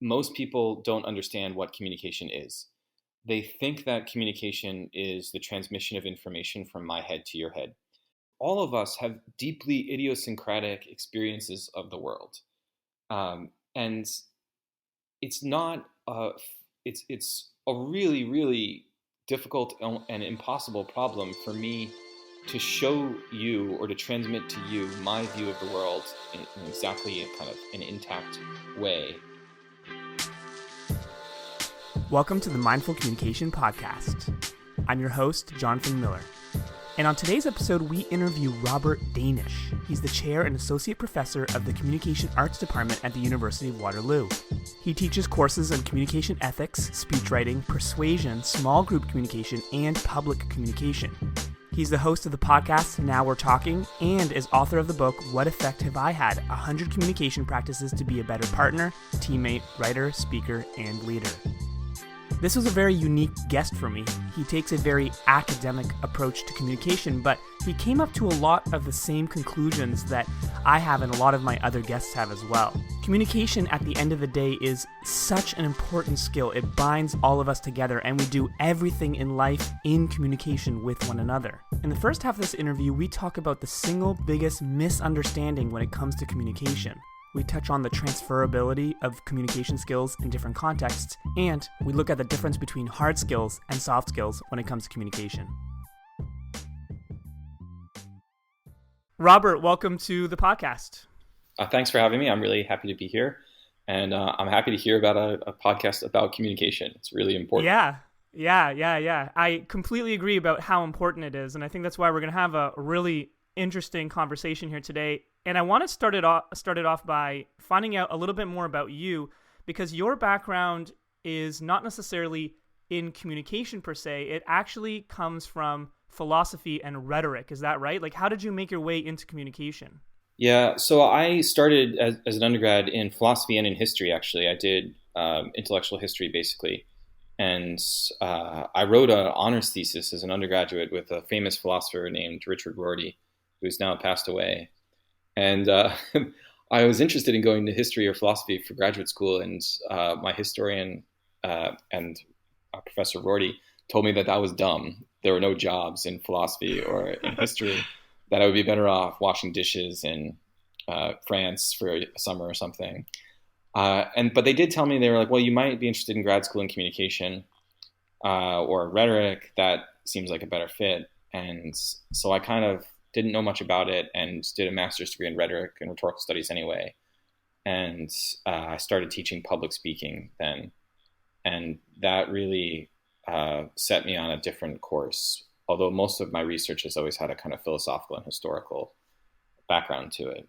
most people don't understand what communication is. They think that communication is the transmission of information from my head to your head. All of us have deeply idiosyncratic experiences of the world. And it's not, it's a really, really difficult and impossible problem for me to show you or to transmit to you my view of the world in exactly a kind of an intact way. Welcome to the Mindful Communication Podcast. I'm your host, Jonathan Miller. And on today's episode, we interview Robert Danisch. He's the chair and associate professor of the Communication Arts Department at the University of Waterloo. He teaches courses on communication ethics, speech writing, persuasion, small group communication, and public communication. He's the host of the podcast, Now We're Talking, and is author of the book, What Effect Have I Had? 100 Communication Practices to Be a Better Partner, Teammate, Writer, Speaker, and Leader. This was a very unique guest for me. He takes a very academic approach to communication, but he came up to a lot of the same conclusions that I have and a lot of my other guests have as well. Communication at the end of the day is such an important skill. It binds all of us together, and we do everything in life in communication with one another. In the first half of this interview, we talk about the single biggest misunderstanding when it comes to communication. We touch on the transferability of communication skills in different contexts, and we look at the difference between hard skills and soft skills when it comes to communication. Robert, welcome to the podcast. Thanks for having me. I'm really happy to be here, and I'm happy to hear about a podcast about communication. It's really important. Yeah. I completely agree about how important it is, and I think that's why we're going to have a really interesting conversation here today. And I want to start it off by finding out a little bit more about you, because your background is not necessarily in communication per se. It actually comes from philosophy and rhetoric. Is that right? Like, how did you make your way into communication? Yeah, so I started as an undergrad in philosophy and in history, actually. I did intellectual history, basically. And I wrote an honors thesis as an undergraduate with a famous philosopher named Richard Rorty, who's now passed away. And I was interested in going to history or philosophy for graduate school, and my historian and Professor Rorty told me that was dumb. There were no jobs in philosophy or in history, that I would be better off washing dishes in France for a summer or something. But they did tell me, they were like, well, you might be interested in grad school in communication or rhetoric. That seems like a better fit. And so I kind of didn't know much about it and did a master's degree in rhetoric and rhetorical studies anyway. And I started teaching public speaking then. And that really set me on a different course, although most of my research has always had a kind of philosophical and historical background to it.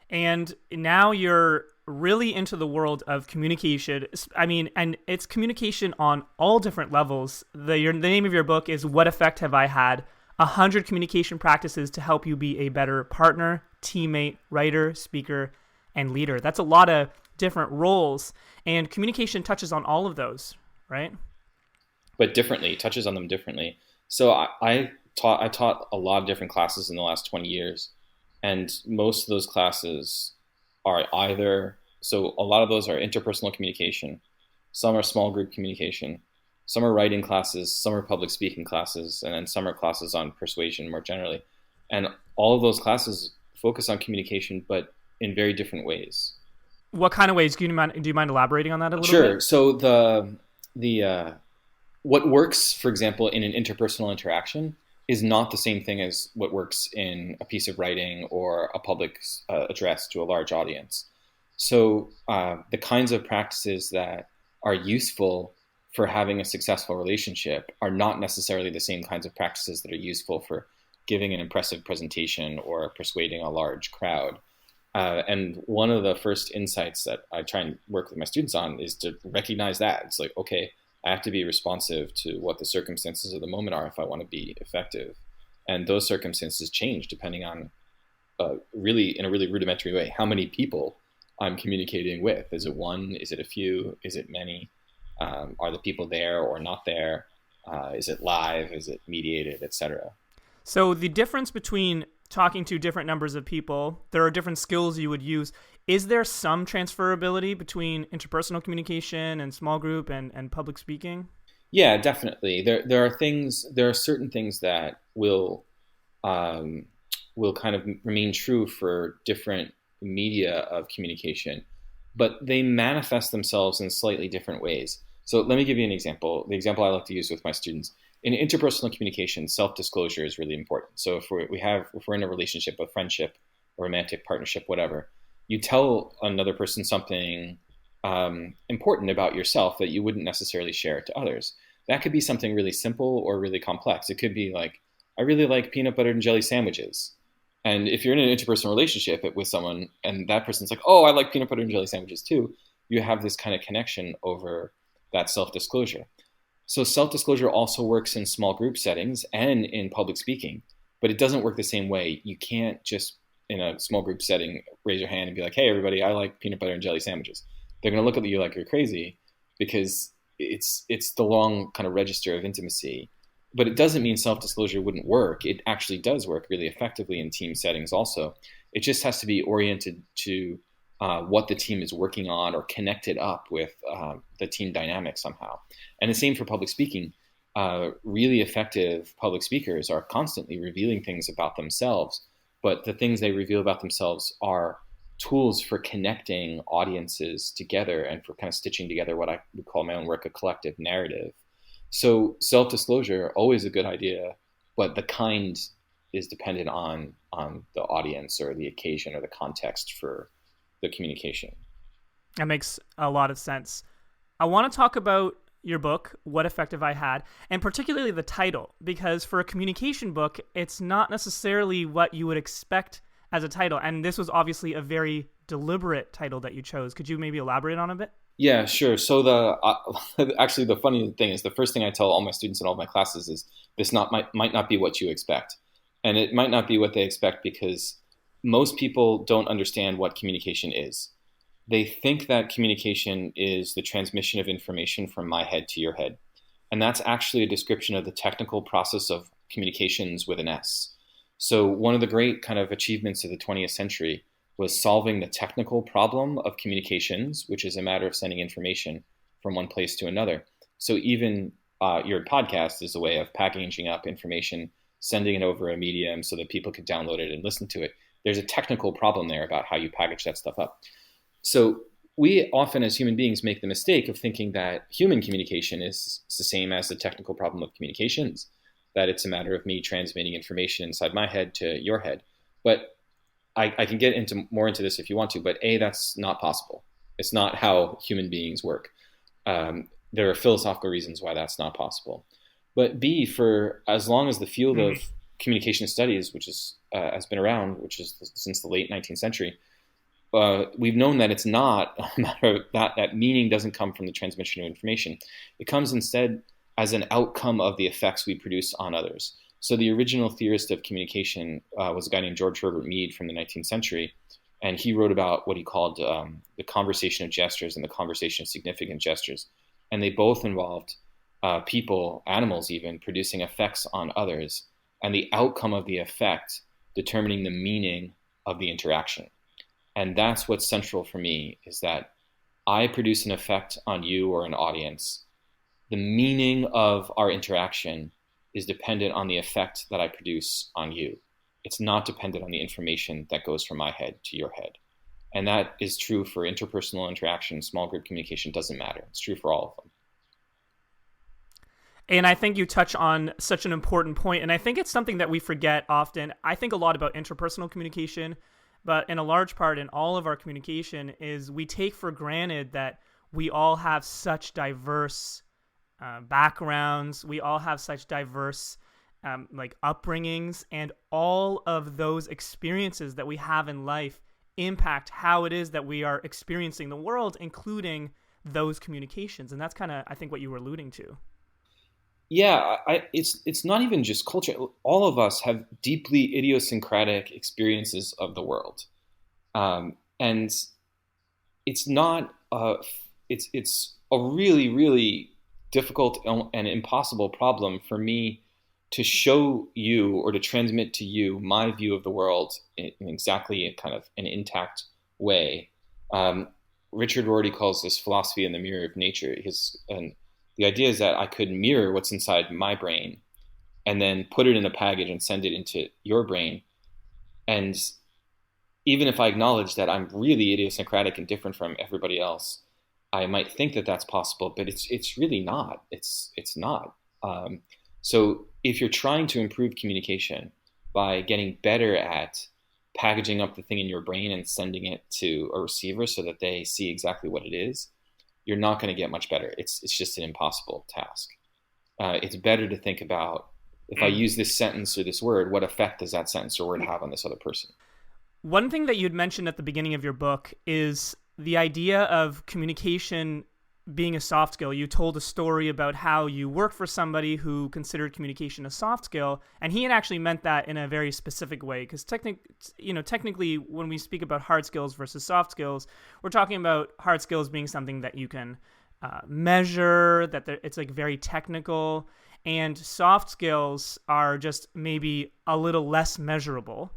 And now you're really into the world of communication. I mean, and it's communication on all different levels. The name of your book is What Effect Have I Had? 100 Communication Practices to Help You Be a Better Partner, Teammate, Writer, Speaker, and Leader. That's a lot of different roles, and communication touches on all of those, right? But differently, touches on them differently. So I taught a lot of different classes in the last 20 years, and most of those classes are so a lot of those are interpersonal communication, some are small group communication, some are writing classes, some are public speaking classes, and then some are classes on persuasion more generally. And all of those classes focus on communication, but in very different ways. What kind of ways? Do you mind elaborating on that a little bit? Sure. So the what works, for example, in an interpersonal interaction is not the same thing as what works in a piece of writing or a public address to a large audience. So the kinds of practices that are useful for having a successful relationship are not necessarily the same kinds of practices that are useful for giving an impressive presentation or persuading a large crowd. And one of the first insights that I try and work with my students on is to recognize that. It's like, okay, I have to be responsive to what the circumstances of the moment are if I want to be effective. And those circumstances change depending on in a really rudimentary way, how many people I'm communicating with. Is it one? Is it a few? Is it many? Are the people there or not there? Is it live? Is it mediated, etc.? So the difference between talking to different numbers of people, there are different skills you would use. Is there some transferability between interpersonal communication and small group and public speaking? Yeah, definitely. There are certain things that um, will kind of remain true for different media of communication, but they manifest themselves in slightly different ways. So let me give you an example. The example I like to use with my students in interpersonal communication, self-disclosure is really important. So if we're in a relationship, a friendship, a romantic partnership, whatever, you tell another person something important about yourself that you wouldn't necessarily share to others. That could be something really simple or really complex. It could be like, I really like peanut butter and jelly sandwiches. And if you're in an interpersonal relationship with someone and that person's like, oh, I like peanut butter and jelly sandwiches too, you have this kind of connection over that self disclosure. So self disclosure also works in small group settings and in public speaking, but it doesn't work the same way. You can't just in a small group setting raise your hand and be like, hey, everybody, I like peanut butter and jelly sandwiches. They're going to look at you like you're crazy because it's the long kind of register of intimacy. But it doesn't mean self-disclosure wouldn't work. It actually does work really effectively in team settings also. It just has to be oriented to what the team is working on or connected up with the team dynamic somehow. And the same for public speaking. Really effective public speakers are constantly revealing things about themselves, but the things they reveal about themselves are tools for connecting audiences together and for kind of stitching together what I would call in my own work a collective narrative. So self-disclosure, always a good idea, but the kind is dependent on the audience or the occasion or the context for the communication. That makes a lot of sense. I want to talk about your book, What Effect Have I Had, and particularly the title, because for a communication book, it's not necessarily what you would expect as a title. And this was obviously a very deliberate title that you chose. Could you maybe elaborate on a bit? Yeah, sure. So actually the funny thing is the first thing I tell all my students in all my classes is this might not be what you expect. And it might not be what they expect because most people don't understand what communication is. They think that communication is the transmission of information from my head to your head. And that's actually a description of the technical process of communications with an S. So one of the great kind of achievements of the 20th century was solving the technical problem of communications, which is a matter of sending information from one place to another. So even your podcast is a way of packaging up information, sending it over a medium so that people could download it and listen to it. There's a technical problem there about how you package that stuff up. So we often as human beings make the mistake of thinking that human communication is the same as the technical problem of communications, that it's a matter of me transmitting information inside my head to your head. But I can get more into this if you want to, but that's not possible. It's not how human beings work. There are philosophical reasons why that's not possible. But B, for as long as the field of communication studies, which has been around, which is since the late 19th century, we've known that it's not a matter of that meaning doesn't come from the transmission of information. It comes instead as an outcome of the effects we produce on others. So the original theorist of communication was a guy named George Herbert Mead from the 19th century, and he wrote about what he called the conversation of gestures and the conversation of significant gestures. And they both involved people, animals even, producing effects on others, and the outcome of the effect determining the meaning of the interaction. And that's what's central for me, is that I produce an effect on you or an audience. The meaning of our interaction is dependent on the effect that I produce on you. It's not dependent on the information that goes from my head to your head. And that is true for interpersonal interaction, small group communication, doesn't matter. It's true for all of them. And I think you touch on such an important point, and I think it's something that we forget often. I think a lot about interpersonal communication, but in a large part in all of our communication is we take for granted that we all have such diverse backgrounds. We all have such diverse upbringings, and all of those experiences that we have in life impact how it is that we are experiencing the world, including those communications. And that's kind of, I think, what you were alluding to. Yeah, it's not even just culture. All of us have deeply idiosyncratic experiences of the world, and it's not. It's a really, really difficult and impossible problem for me to show you or to transmit to you my view of the world in exactly a kind of an intact way. Um, Richard Rorty calls this philosophy in the mirror of nature. And the idea is that I could mirror what's inside my brain and then put it in a package and send it into your brain. And even if I acknowledge that I'm really idiosyncratic and different from everybody else, I might think that that's possible, but it's really not. It's not. So if you're trying to improve communication by getting better at packaging up the thing in your brain and sending it to a receiver so that they see exactly what it is, you're not going to get much better. It's just an impossible task. It's better to think about, if I use this sentence or this word, what effect does that sentence or word have on this other person? One thing that you'd mentioned at the beginning of your book is the idea of communication being a soft skill. You told a story about how you worked for somebody who considered communication a soft skill, and he had actually meant that in a very specific way. Because technically, when we speak about hard skills versus soft skills, we're talking about hard skills being something that you can measure, that it's like very technical, and soft skills are just maybe a little less measurable.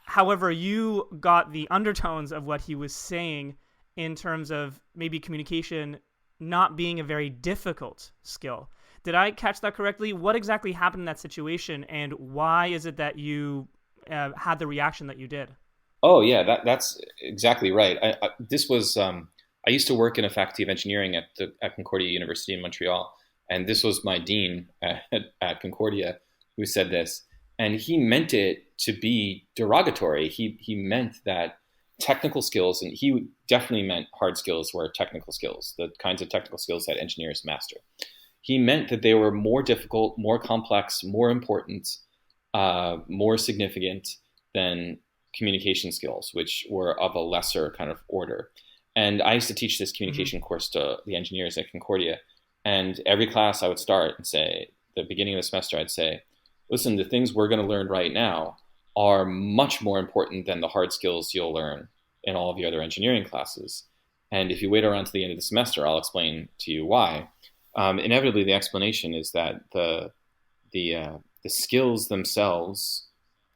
However, you got the undertones of what he was saying in terms of maybe communication not being a very difficult skill. Did I catch that correctly? What exactly happened in that situation, and why is it that you had the reaction that you did? Oh yeah, that's exactly right. I used to work in a faculty of engineering at Concordia University in Montreal, and this was my dean at Concordia who said this, and he meant it to be derogatory. He meant that technical skills, and he definitely meant hard skills were technical skills, the kinds of technical skills that engineers master. He meant that they were more difficult, more complex, more important, more significant than communication skills, which were of a lesser kind of order. And I used to teach this communication course to the engineers at Concordia. And every class I would start and say, the beginning of the semester, I'd say, listen, the things we're going to learn right now are much more important than the hard skills you'll learn in all of the other engineering classes. And if you wait around to the end of the semester, I'll explain to you why. Inevitably, the explanation is that the skills themselves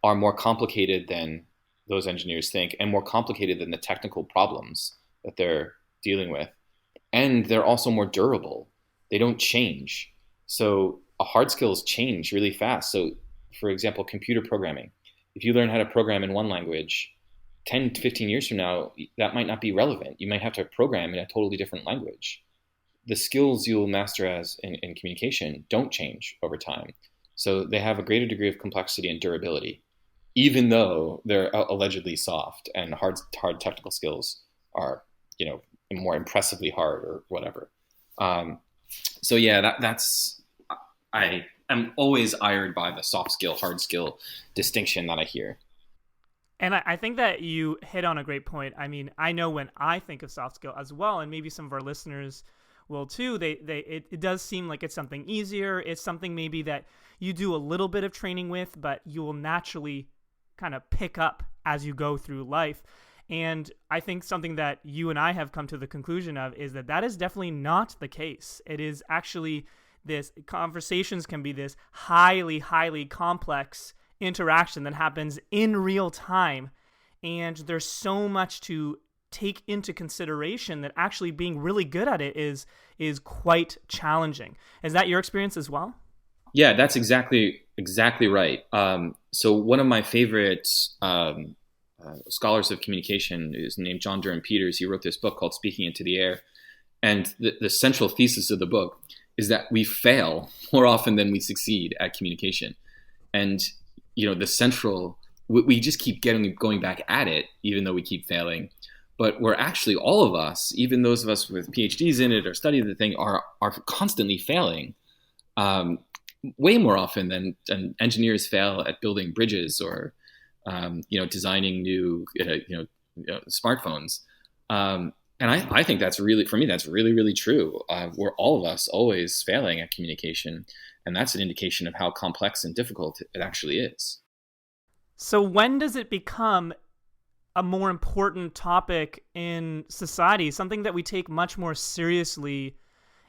are more complicated than those engineers think, and more complicated than the technical problems that they're dealing with. And they're also more durable. They don't change. So hard skills change really fast. So, for example, computer programming. If you learn how to program in one language, 10 to 15 years from now, that might not be relevant. You might have to program in a totally different language. The skills you'll master in communication don't change over time. So they have a greater degree of complexity and durability, even though they're allegedly soft, and hard technical skills are, more impressively hard or whatever. So yeah, I am always ired by the soft skill, hard skill distinction that I hear. And I think that you hit on a great point. I mean, I know when I think of soft skill as well, and maybe some of our listeners will too, it does seem like it's something easier. It's something maybe that you do a little bit of training with, but you will naturally kind of pick up as you go through life. And I think something that you and I have come to the conclusion of is that is definitely not the case. It is actually conversations can be this highly, highly complex interaction that happens in real time. And there's so much to take into consideration that actually being really good at it is quite challenging. Is that your experience as well? Yeah, that's exactly right. So one of my favorite scholars of communication is named John Durham Peters. He wrote this book called Speaking Into the Air. And the central thesis of the book is that we fail more often than we succeed at communication. And, we just keep going back at it, even though we keep failing. But we're actually, all of us, even those of us with PhDs in it or study the thing, are constantly failing. Way more often than engineers fail at building bridges or, designing new, smartphones. And I think that's really, for me, that's really, really true. We're all of us always failing at communication. And that's an indication of how complex and difficult it actually is. So when does it become a more important topic in society, something that we take much more seriously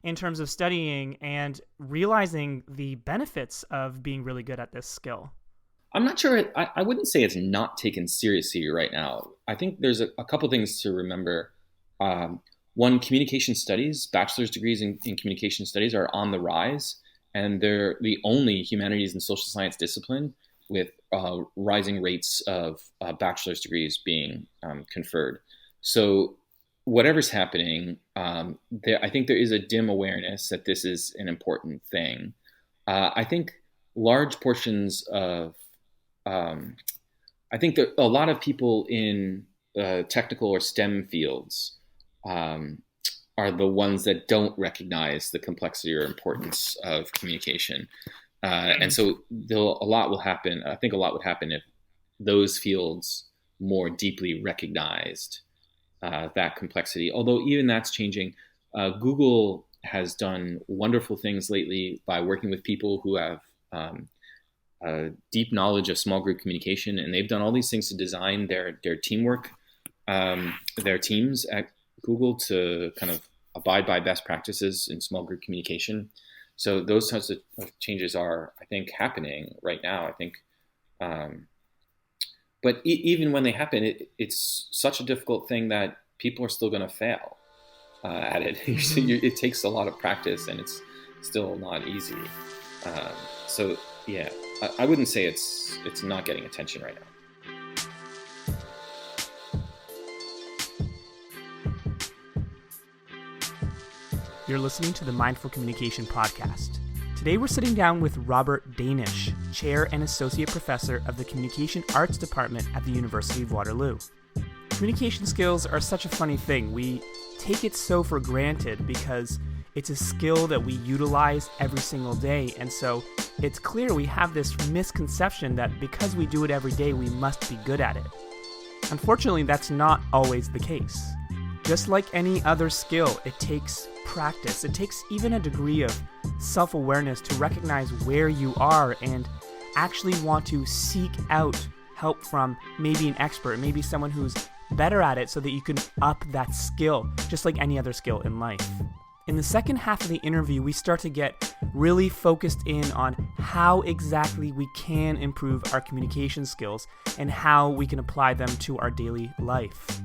in terms of studying and realizing the benefits of being really good at this skill? I'm not sure. I wouldn't say it's not taken seriously right now. I think there's a couple things to remember. Um, One, communication studies, bachelor's degrees in communication studies are on the rise, and they're the only humanities and social science discipline with rising rates of bachelor's degrees being conferred. So whatever's happening, I think there is a dim awareness that this is an important thing. I think large portions of I think that a lot of people in technical or STEM fields are the ones that don't recognize the complexity or importance of communication. And so a lot will happen. I think a lot would happen if those fields more deeply recognized that complexity. Although even that's changing. Google has done wonderful things lately by working with people who have deep knowledge of small group communication, and they've done all these things to design their teamwork, their teams at Google to kind of abide by best practices in small group communication. So those types of changes are, I think, happening right now. I think, but even when they happen, it's such a difficult thing that people are still going to fail at it. It takes a lot of practice, and it's still not easy. So yeah, I wouldn't say it's not getting attention right now. You're listening to the Mindful Communication Podcast. Today we're sitting down with Robert Danisch, Chair and Associate Professor of the Communication Arts Department at the University of Waterloo. Communication skills are such a funny thing. We take it so for granted because it's a skill that we utilize every single day, and so it's clear we have this misconception that because we do it every day, we must be good at it. Unfortunately, that's not always the case. Just like any other skill, it takes practice. It takes even a degree of self-awareness to recognize where you are and actually want to seek out help from maybe an expert, maybe someone who's better at it so that you can up that skill, just like any other skill in life. In the second half of the interview, we start to get really focused in on how exactly we can improve our communication skills and how we can apply them to our daily life.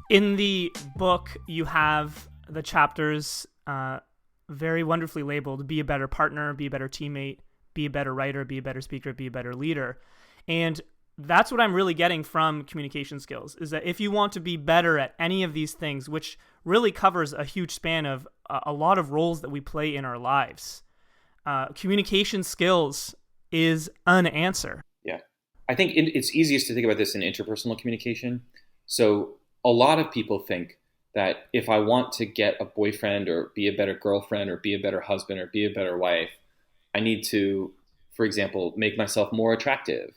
In the book, you have the chapters very wonderfully labeled: be a better partner, be a better teammate, be a better writer, be a better speaker, be a better leader. And that's what I'm really getting from communication skills, is that if you want to be better at any of these things, which really covers a huge span of a lot of roles that we play in our lives, communication skills is an answer. Yeah. I think it's easiest to think about this in interpersonal communication. So a lot of people think that if I want to get a boyfriend or be a better girlfriend or be a better husband or be a better wife, I need to, for example, make myself more attractive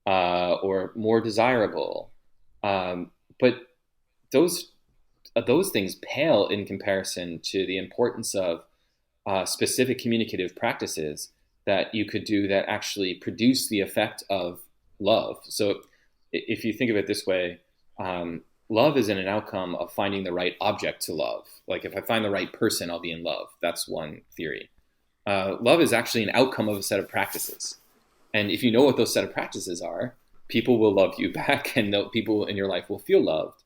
or more desirable. But those things pale in comparison to the importance of specific communicative practices that you could do that actually produce the effect of love. So if you think of it this way, love isn't an outcome of finding the right object to love. Like if I find the right person, I'll be in love. That's one theory. Love is actually an outcome of a set of practices. And if you know what those set of practices are, people will love you back, and people in your life will feel loved.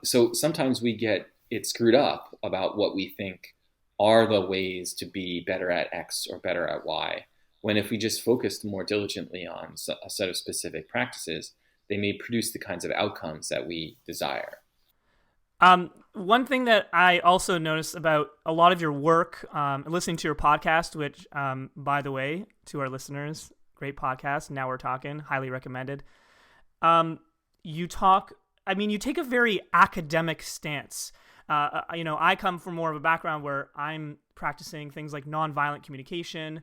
So sometimes we get it screwed up about what we think are the ways to be better at X or better at Y, when if we just focused more diligently on a set of specific practices, they may produce the kinds of outcomes that we desire. One thing that I also noticed about a lot of your work, listening to your podcast, which, by the way, to our listeners, great podcast, Now We're Talking, highly recommended. You take a very academic stance. I come from more of a background where I'm practicing things like nonviolent communication,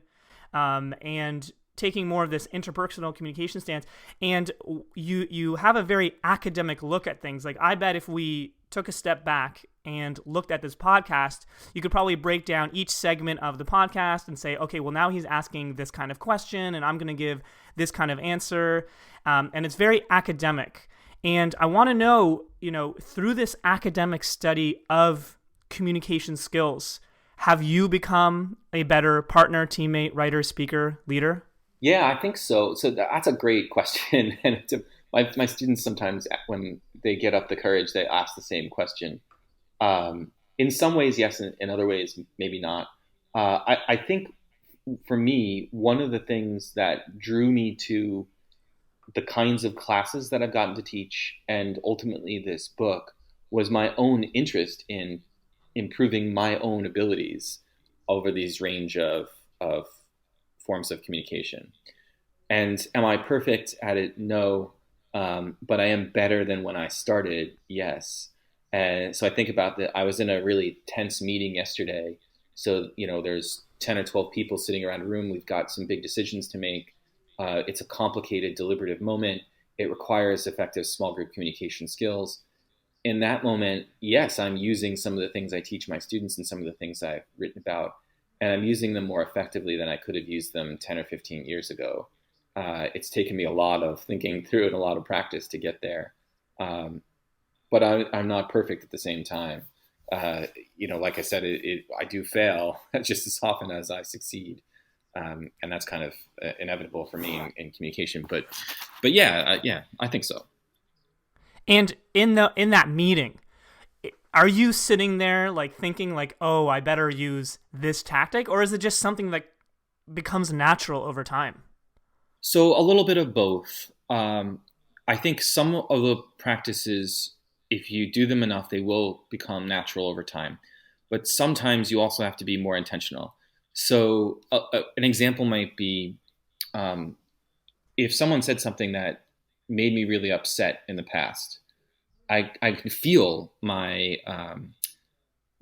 and taking more of this interpersonal communication stance, and you have a very academic look at things. Like, I bet if we took a step back and looked at this podcast, you could probably break down each segment of the podcast and say, okay, well, now he's asking this kind of question, and I'm going to give this kind of answer, and it's very academic. And I want to know, through this academic study of communication skills, have you become a better partner, teammate, writer, speaker, leader? Yeah, I think so. So that's a great question, and my students sometimes, when they get up the courage, they ask the same question. In some ways, yes. In other ways, maybe not. I think for me, one of the things that drew me to the kinds of classes that I've gotten to teach and ultimately this book was my own interest in improving my own abilities over these range of forms of communication. And am I perfect at it? No. But I am better than when I started. Yes. And so I think about that. I was in a really tense meeting yesterday. So, there's 10 or 12 people sitting around a room. We've got some big decisions to make. It's a complicated, deliberative moment. It requires effective small group communication skills. In that moment, yes, I'm using some of the things I teach my students and some of the things I've written about, and I'm using them more effectively than I could have used them 10 or 15 years ago. It's taken me a lot of thinking through and a lot of practice to get there. Um, but I'm not perfect at the same time. Like I said, I do fail just as often as I succeed. And that's kind of inevitable for me in communication. But yeah, I think so. And in that meeting, are you sitting there like thinking like, oh, I better use this tactic, or is it just something that becomes natural over time? So a little bit of both. I think some of the practices, if you do them enough, they will become natural over time. But sometimes you also have to be more intentional. So an example might be if someone said something that made me really upset in the past, I can feel the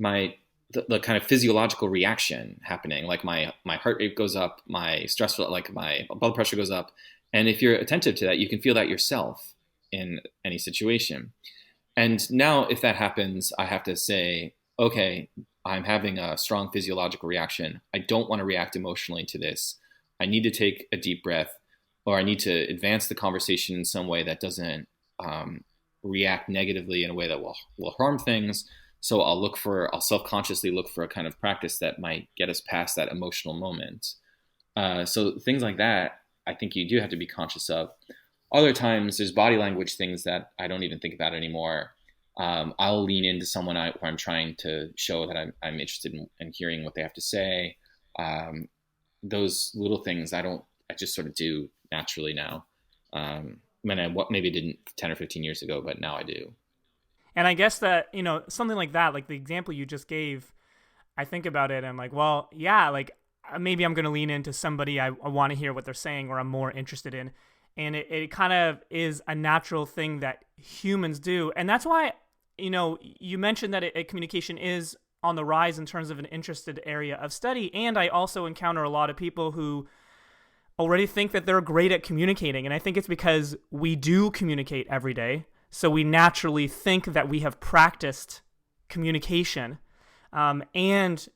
kind of physiological reaction happening. Like my heart rate goes up, my stress, like my blood pressure goes up. And if you're attentive to that, you can feel that yourself in any situation. And now if that happens, I have to say, okay, I'm having a strong physiological reaction. I don't want to react emotionally to this. I need to take a deep breath, or I need to advance the conversation in some way that doesn't react negatively in a way that will harm things. So I'll self-consciously look for a kind of practice that might get us past that emotional moment. So things like that, I think you do have to be conscious of. Other times there's body language things that I don't even think about anymore. I'll lean into someone where I'm trying to show that I'm interested in hearing what they have to say. Those little things I just sort of do naturally now. Maybe didn't 10 or 15 years ago, but now I do. And I guess that, something like that, like the example you just gave, I think about it and I'm like, well, yeah, like maybe I'm going to lean into somebody I want to hear what they're saying or I'm more interested in. And it kind of is a natural thing that humans do. And that's why, you mentioned that communication is on the rise in terms of an interested area of study. And I also encounter a lot of people who already think that they're great at communicating. And I think it's because we do communicate every day. So we naturally think that we have practiced communication. And,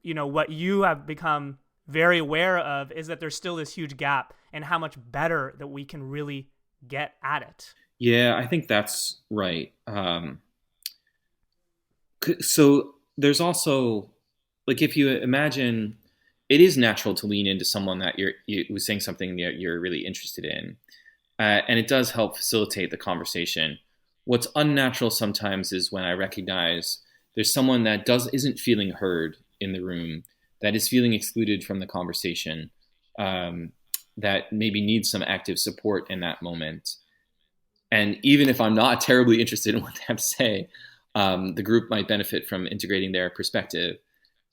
what you have become very aware of is that there's still this huge gap and how much better that we can really get at it. Yeah, I think that's right. So there's also, like, if you imagine, it is natural to lean into someone that you was saying something that you're really interested in. And it does help facilitate the conversation. What's unnatural sometimes is when I recognize there's someone that isn't feeling heard in the room, that is feeling excluded from the conversation, that maybe needs some active support in that moment. And even if I'm not terribly interested in what they have to say, the group might benefit from integrating their perspective.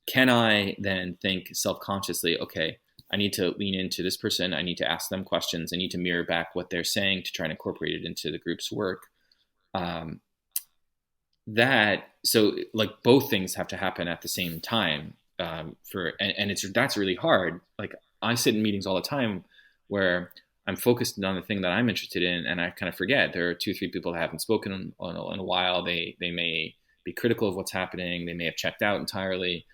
Can I then think self-consciously, okay, I need to lean into this person. I need to ask them questions. I need to mirror back what they're saying to try and incorporate it into the group's work. So like both things have to happen at the same time. That's really hard. Like I sit in meetings all the time where I'm focused on the thing that I'm interested in, and I kind of forget there are 2-3 people that haven't spoken in a while. They may be critical of what's happening. They may have checked out entirely.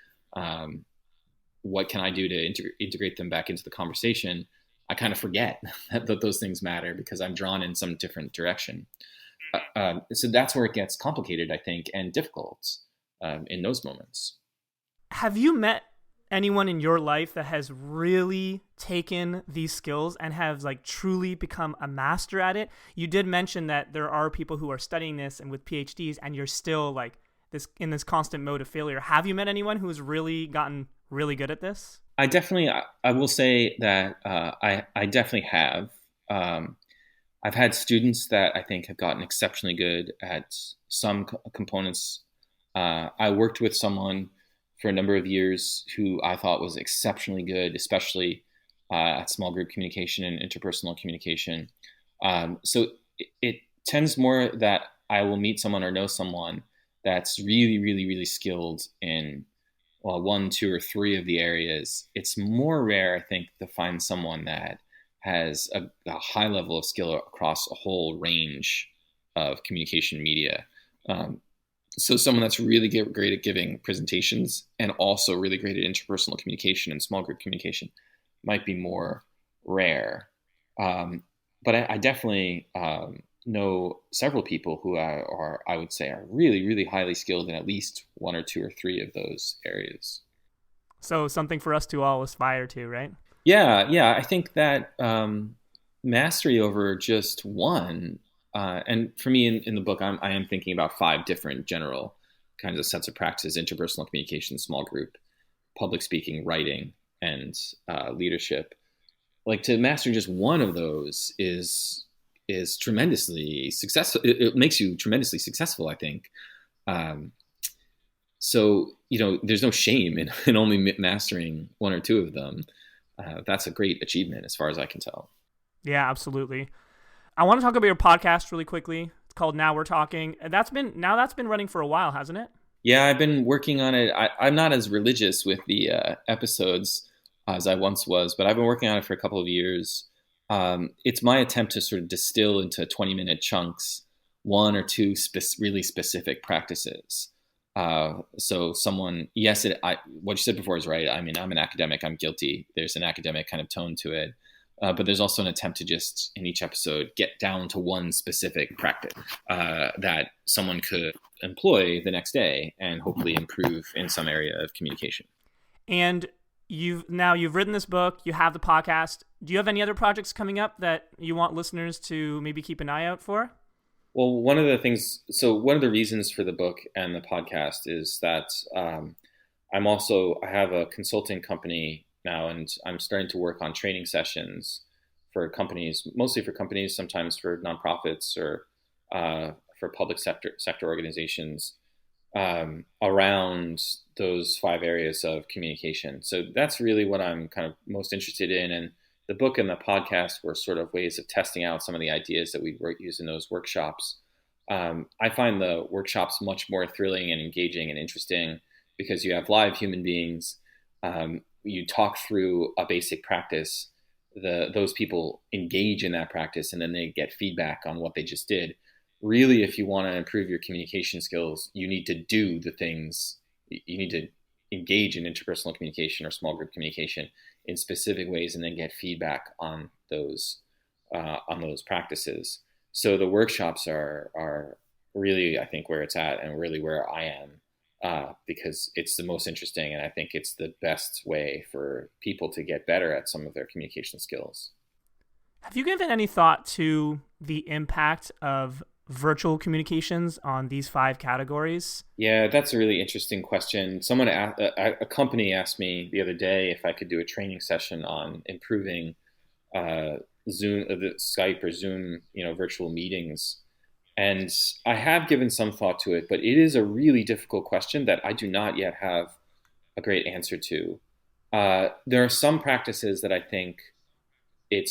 What can I do to integrate them back into the conversation? I kind of forget that those things matter because I'm drawn in some different direction. So that's where it gets complicated, I think, and difficult. in those moments. Have you met anyone in your life that has really taken these skills and has like truly become a master at it? You did mention that there are people who are studying this and with PhDs, and you're still like this in this constant mode of failure. Have you met anyone who's really gotten really good at this? I will say that I definitely have. Um, I've had students that I think have gotten exceptionally good at some components. I worked with someone for a number of years who I thought was exceptionally good, especially at small group communication and interpersonal communication. So it tends more that I will meet someone or know someone that's really, really, really skilled in well, one, two, or three of the areas. It's more rare, I think, to find someone that has a high level of skill across a whole range of communication media. Um, so someone that's really great at giving presentations and also really great at interpersonal communication and small group communication might be more rare. Um, but I definitely know several people who I would say are really, really highly skilled in at least one or two or three of those areas. So something for us to all aspire to, right? Yeah. I think that mastery over just one, and for me in the book, I am thinking about five different general kinds of sets of practices: interpersonal communication, small group, public speaking, writing, and leadership. Like to master just one of those is tremendously successful. It makes you tremendously successful, I think. Um, so there's no shame in only mastering one or two of them. That's a great achievement as far as I can tell. Yeah, absolutely. I want to talk about your podcast really quickly. It's called Now We're Talking. That's been running for a while, hasn't it? Yeah, I've been working on it. I'm not as religious with the episodes as I once was, but I've been working on it for a couple of years. It's my attempt to sort of distill into 20-minute chunks one or two really specific practices. So what you said before is right. I mean, I'm an academic. I'm guilty. There's an academic kind of tone to it. But there's also an attempt to just, in each episode, get down to one specific practice that someone could employ the next day and hopefully improve in some area of communication. And you've written this book, you have the podcast. Do you have any other projects coming up that you want listeners to maybe keep an eye out for? Well, one of the reasons for the book and the podcast is that I have a consulting company now, and I'm starting to work on training sessions for companies, mostly for companies, sometimes for nonprofits or for public sector organizations around those five areas of communication. So that's really what I'm kind of most interested in. And the book and the podcast were sort of ways of testing out some of the ideas that we used in those workshops. I find the workshops much more thrilling and engaging and interesting because you have live human beings. You talk through a basic practice. Those people engage in that practice and then they get feedback on what they just did. Really, if you want to improve your communication skills, you need to do the things. You need to engage in interpersonal communication or small group communication in specific ways, and then get feedback on those practices. So the workshops are really, I think, where it's at, and really where I am, because it's the most interesting, and I think it's the best way for people to get better at some of their communication skills. Have you given any thought to the impact of virtual communications on these five categories? Yeah, that's a really interesting question. A company asked me the other day if I could do a training session on improving Skype or Zoom, virtual meetings. And I have given some thought to it, but it is a really difficult question that I do not yet have a great answer to. There are some practices that I think it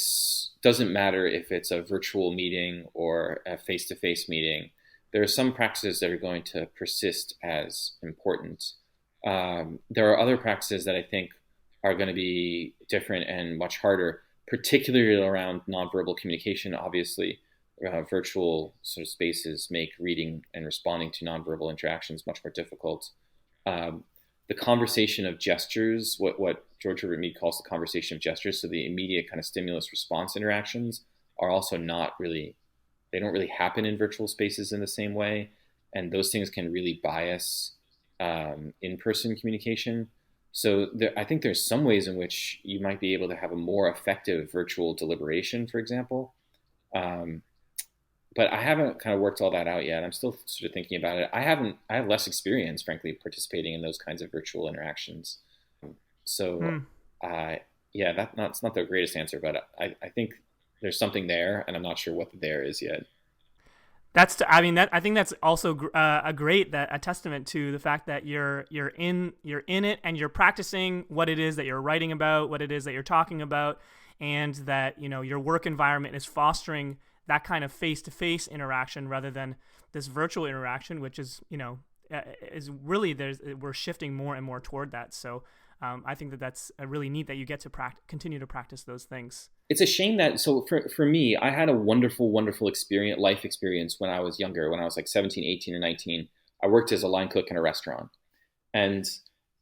doesn't matter if it's a virtual meeting or a face-to-face meeting. There are some practices that are going to persist as important. There are other practices that I think are going to be different and much harder, particularly around nonverbal communication. Obviously, virtual sort of spaces make reading and responding to nonverbal interactions much more difficult. The conversation of gestures, what George Herbert Mead calls the conversation of gestures, so the immediate kind of stimulus response interactions are also they don't really happen in virtual spaces in the same way. And those things can really bias in-person communication. So I think there's some ways in which you might be able to have a more effective virtual deliberation, for example. Um, but I haven't kind of worked all that out yet. I'm still sort of thinking about it. I have less experience, frankly, participating in those kinds of virtual interactions. So, Hmm. uh, yeah, that's not the greatest answer, but I think there's something there, and I'm not sure what the there is yet. I mean, that I think that's also a great that a testament to the fact that you're in it and you're practicing what it is that you're writing about, what it is that you're talking about, and that your work environment is fostering that kind of face to face interaction rather than this virtual interaction, which is is really we're shifting more and more toward that. So I think that that's really neat that you get to continue to practice those things. It's a shame that for me, I had a wonderful experience, life experience when I was younger, when I was like 17, 18, or 19. I worked as a line cook in a restaurant. And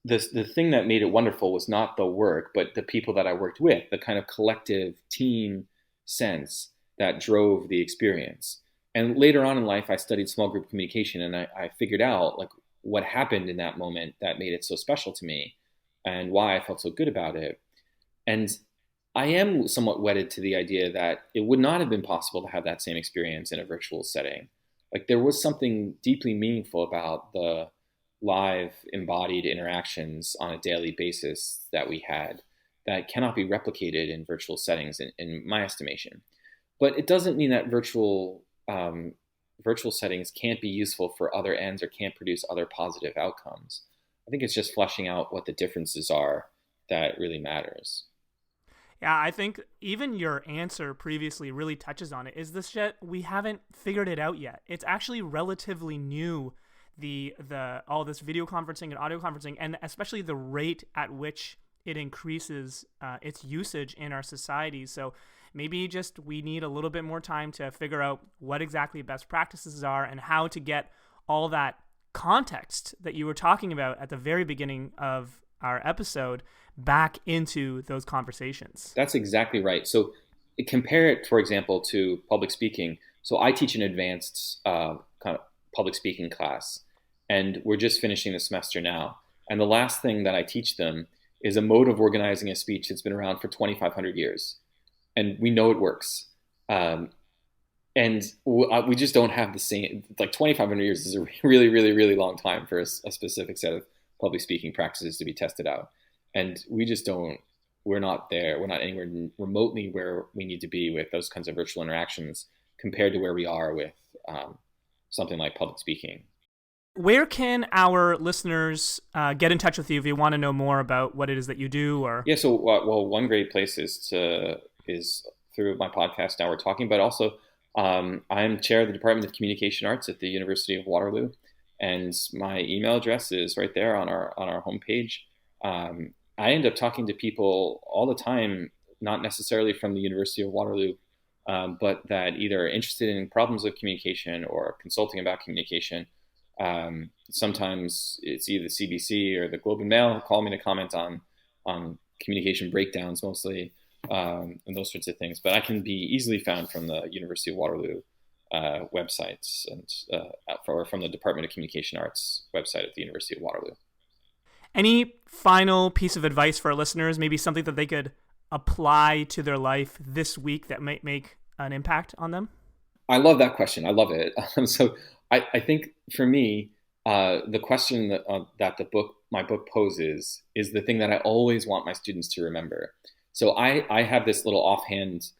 the thing that made it wonderful was not the work, but the people that I worked with, the kind of collective team sense that drove the experience. And later on in life, I studied small group communication, and I figured out like what happened in that moment that made it so special to me, and why I felt so good about it. And I am somewhat wedded to the idea that it would not have been possible to have that same experience in a virtual setting. Like there was something deeply meaningful about the live embodied interactions on a daily basis that we had that cannot be replicated in virtual settings, in my estimation. But it doesn't mean that virtual settings can't be useful for other ends or can't produce other positive outcomes. I think it's just fleshing out what the differences are that really matters. Yeah, I think even your answer previously really touches on it. Is this shit we haven't figured it out yet? It's actually relatively new, the all this video conferencing and audio conferencing, and especially the rate at which it increases its usage in our society. So maybe just we need a little bit more time to figure out what exactly best practices are and how to get all that context that you were talking about at the very beginning of our episode back into those conversations. That's exactly right. So compare it, for example, to public speaking. So I teach an advanced kind of public speaking class, and we're just finishing the semester now. And the last thing that I teach them is a mode of organizing a speech that's been around for 2,500 years, and we know it works. Um, and we just don't have the same. Like 2,500 years is a really long time for a specific set of public speaking practices to be tested out, and we just don't. We're not there. We're not anywhere remotely where we need to be with those kinds of virtual interactions compared to where we are with something like public speaking. Where can our listeners get in touch with you if you want to know more about what it is that you do? Or Yeah, so well, one great place is through my podcast. Now we're talking, but also I'm chair of the Department of Communication Arts at the University of Waterloo, and my email address is right there on our homepage. I end up talking to people all the time, not necessarily from the University of Waterloo, but that either are interested in problems of communication or consulting about communication. Sometimes it's either the CBC or the Globe and Mail call me to comment on communication breakdowns mostly, and those sorts of things. But I can be easily found from the University of Waterloo websites and or from the Department of Communication Arts website at the University of Waterloo. any final piece of advice for our listeners, maybe something that they could apply to their life this week that might make an impact on them? I love that question. I love it. So I think for me, the question that my book poses is the thing that I always want my students to remember. So I have this little offhand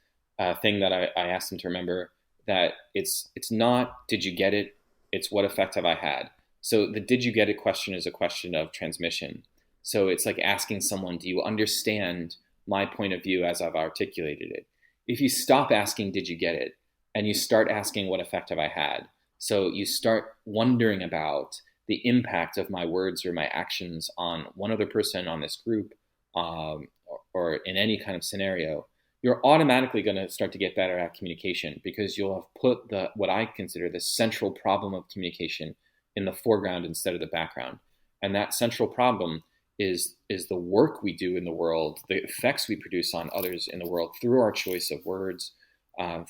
thing that I ask them to remember, that it's not did you get it, it's what effect have I had. So the did you get it question is a question of transmission. So it's like asking someone, do you understand my point of view as I've articulated it? If you stop asking did you get it and you start asking what effect have I had, so you start wondering about the impact of my words or my actions on one other person, on this group, or in any kind of scenario, you're automatically going to start to get better at communication, because you'll have put what I consider the central problem of communication in the foreground instead of the background. And that central problem is the work we do in the world, the effects we produce on others in the world through our choice of words,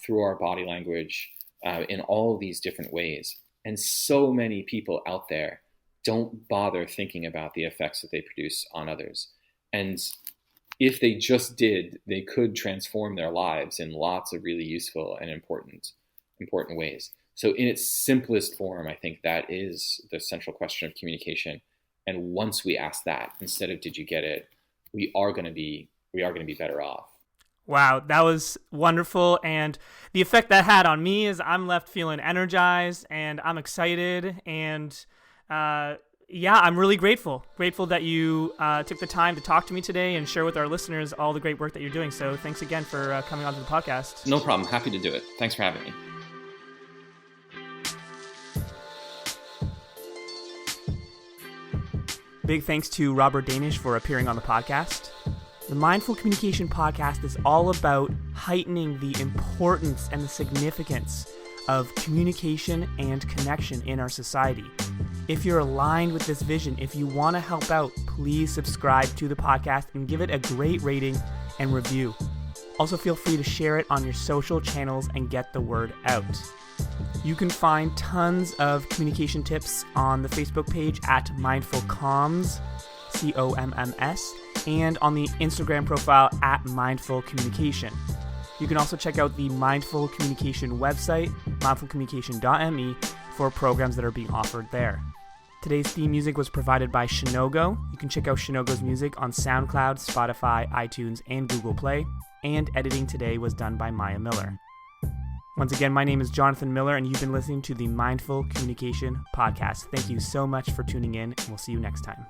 through our body language, in all these different ways. And so many people out there don't bother thinking about the effects that they produce on others. And if they just did, they could transform their lives in lots of really useful and important ways. So in its simplest form, I think that is the central question of communication. And once we ask that, instead of did you get it, we are going to be better off. Wow, that was wonderful. And the effect that had on me is I'm left feeling energized and I'm excited. And I'm really grateful that you took the time to talk to me today and share with our listeners all the great work that you're doing. So thanks again for coming onto the podcast. No problem. Happy to do it. Thanks for having me. Big thanks to Robert Danisch for appearing on the podcast. The Mindful Communication Podcast is all about heightening the importance and the significance of communication and connection in our society. If you're aligned with this vision, if you want to help out, please subscribe to the podcast and give it a great rating and review. Also, feel free to share it on your social channels and get the word out. You can find tons of communication tips on the Facebook page at Mindful Comms, COMMS, and on the Instagram profile at Mindful Communication. You can also check out the Mindful Communication website, mindfulcommunication.me, for programs that are being offered there. Today's theme music was provided by Shinogo. You can check out Shinogo's music on SoundCloud, Spotify, iTunes, and Google Play. And editing today was done by Maya Miller. Once again, my name is Jonathan Miller, and you've been listening to the Mindful Communication Podcast. Thank you so much for tuning in, and we'll see you next time.